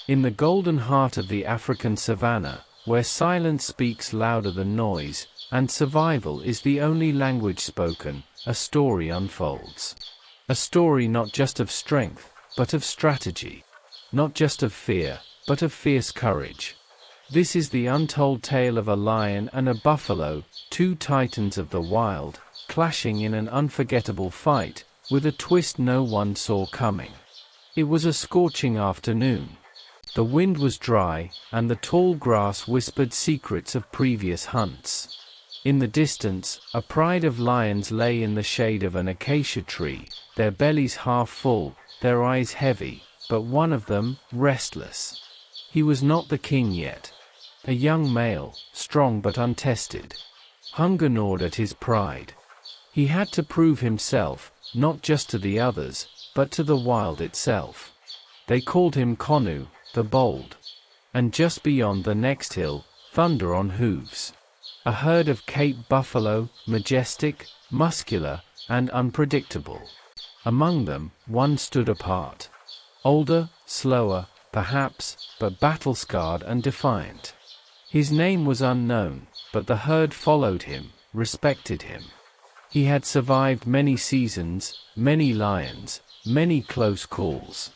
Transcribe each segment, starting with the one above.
In the golden heart of the African savannah, where silence speaks louder than noise, and survival is the only language spoken, a story unfolds. A story not just of strength, but of strategy. Not just of fear, but of fierce courage. This is the untold tale of a lion and a buffalo, two titans of the wild, clashing in an unforgettable fight, with a twist no one saw coming. It was a scorching afternoon. The wind was dry, and the tall grass whispered secrets of previous hunts. In the distance, a pride of lions lay in the shade of an acacia tree, their bellies half full, their eyes heavy, but one of them, restless. He was not the king yet. A young male, strong but untested. Hunger gnawed at his pride. He had to prove himself, not just to the others, but to the wild itself. They called him Konu, the bold. And just beyond the next hill, thunder on hooves. A herd of Cape buffalo, majestic, muscular, and unpredictable. Among them, one stood apart. Older, slower, perhaps, but battle-scarred and defiant. His name was unknown, but the herd followed him, respected him. He had survived many seasons, many lions, many close calls.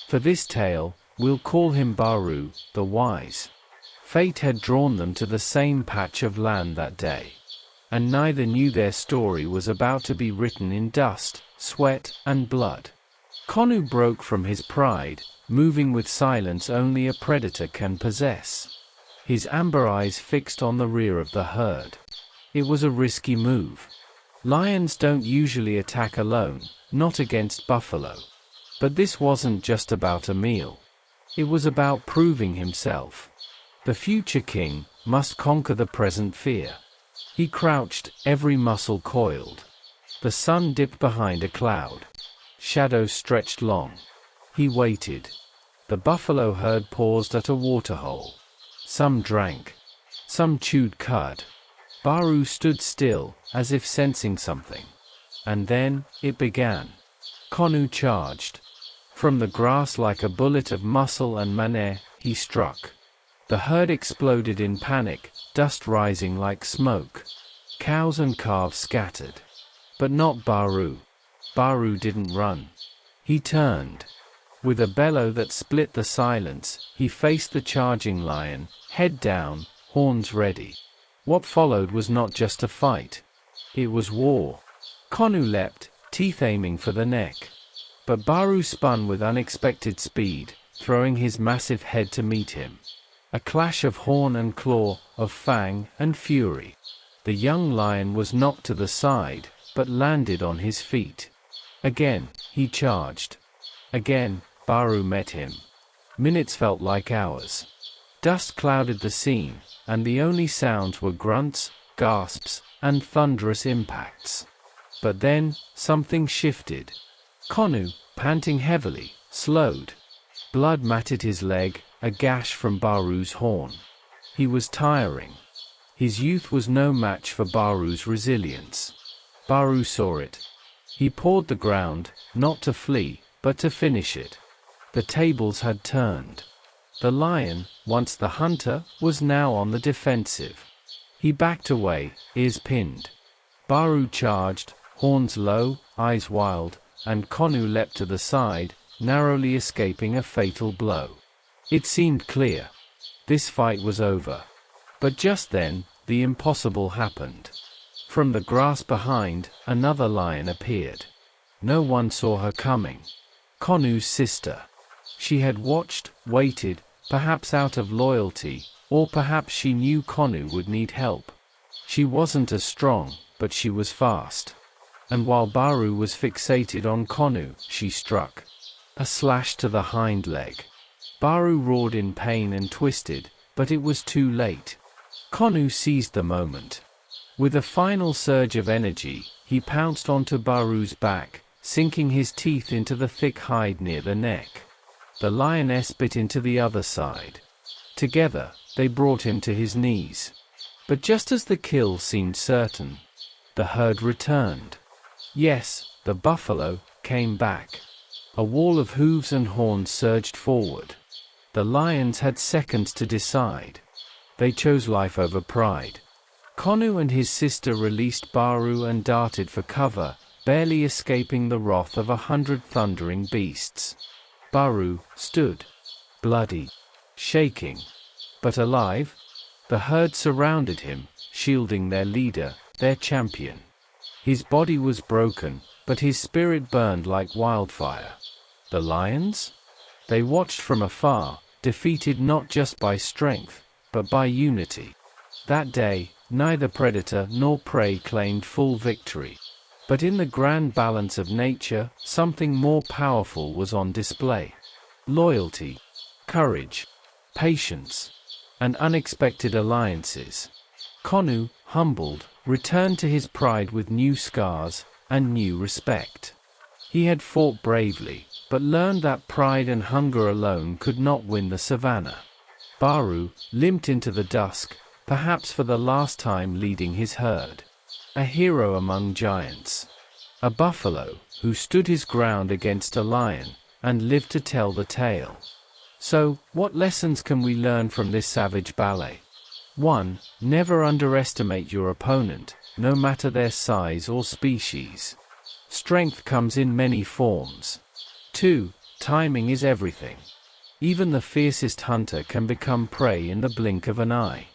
For this tale, we'll call him Baru, the wise. Fate had drawn them to the same patch of land that day. And neither knew their story was about to be written in dust, sweat, and blood. Konu broke from his pride, moving with silence only a predator can possess. His amber eyes fixed on the rear of the herd. It was a risky move. Lions don't usually attack alone, not against buffalo. But this wasn't just about a meal. It was about proving himself. The future king must conquer the present fear. He crouched, every muscle coiled. The sun dipped behind a cloud. Shadows stretched long. He waited. The buffalo herd paused at a waterhole. Some drank. Some chewed cud. Baru stood still, as if sensing something. And then, it began. Konu charged. From the grass like a bullet of muscle and mané, he struck. The herd exploded in panic, dust rising like smoke. Cows and calves scattered. But not Baru. Baru didn't run. He turned. With a bellow that split the silence, he faced the charging lion, head down, horns ready. What followed was not just a fight. It was war. Konu leapt, teeth aiming for the neck. But Baru spun with unexpected speed, throwing his massive head to meet him. A clash of horn and claw, of fang and fury. The young lion was knocked to the side, but landed on his feet. Again, he charged. Again, Baru met him. Minutes felt like hours. Dust clouded the scene, and the only sounds were grunts, gasps, and thunderous impacts. But then, something shifted. Konu, panting heavily, slowed. Blood matted his leg, a gash from Baru's horn. He was tiring. His youth was no match for Baru's resilience. Baru saw it. He pawed the ground, not to flee, but to finish it. The tables had turned. The lion, once the hunter, was now on the defensive. He backed away, ears pinned. Baru charged, horns low, eyes wild, and Konu leapt to the side, narrowly escaping a fatal blow. It seemed clear. This fight was over. But just then, the impossible happened. From the grass behind, another lion appeared. No one saw her coming. Konu's sister. She had watched, waited, perhaps out of loyalty, or perhaps she knew Konu would need help. She wasn't as strong, but she was fast. And while Baru was fixated on Konu, she struck. A slash to the hind leg. Baru roared in pain and twisted, but it was too late. Konu seized the moment. With a final surge of energy, he pounced onto Baru's back, sinking his teeth into the thick hide near the neck. The lioness bit into the other side. Together, they brought him to his knees. But just as the kill seemed certain, the herd returned. Yes, the buffalo came back. A wall of hooves and horns surged forward. The lions had seconds to decide. They chose life over pride. Konu and his sister released Baru and darted for cover, barely escaping the wrath of 100 thundering beasts. Baru stood, bloody, shaking, but alive. The herd surrounded him, shielding their leader, their champion. His body was broken, but his spirit burned like wildfire. The lions? They watched from afar, defeated not just by strength, but by unity. That day, neither predator nor prey claimed full victory. But in the grand balance of nature, something more powerful was on display. Loyalty, courage, patience, and unexpected alliances. Konu, humbled, returned to his pride with new scars and new respect. He had fought bravely, but learned that pride and hunger alone could not win the savannah. Baru limped into the dusk, perhaps for the last time leading his herd. A hero among giants. A buffalo, who stood his ground against a lion, and lived to tell the tale. So, what lessons can we learn from this savage ballet? 1. Never underestimate your opponent, no matter their size or species. Strength comes in many forms. 2. Timing is everything. Even the fiercest hunter can become prey in the blink of an eye.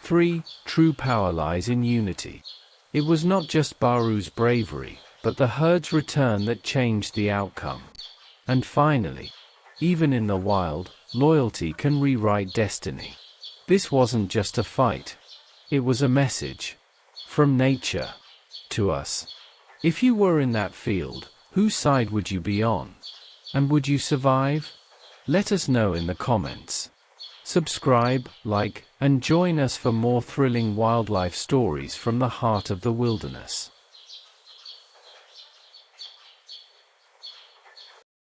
3. True power lies in unity. It was not just Baru's bravery, but the herd's return that changed the outcome. And finally, even in the wild, loyalty can rewrite destiny. This wasn't just a fight. It was a message. From nature. To us. If you were in that field, whose side would you be on? And would you survive? Let us know in the comments. Subscribe, like, and join us for more thrilling wildlife stories from the heart of the wilderness.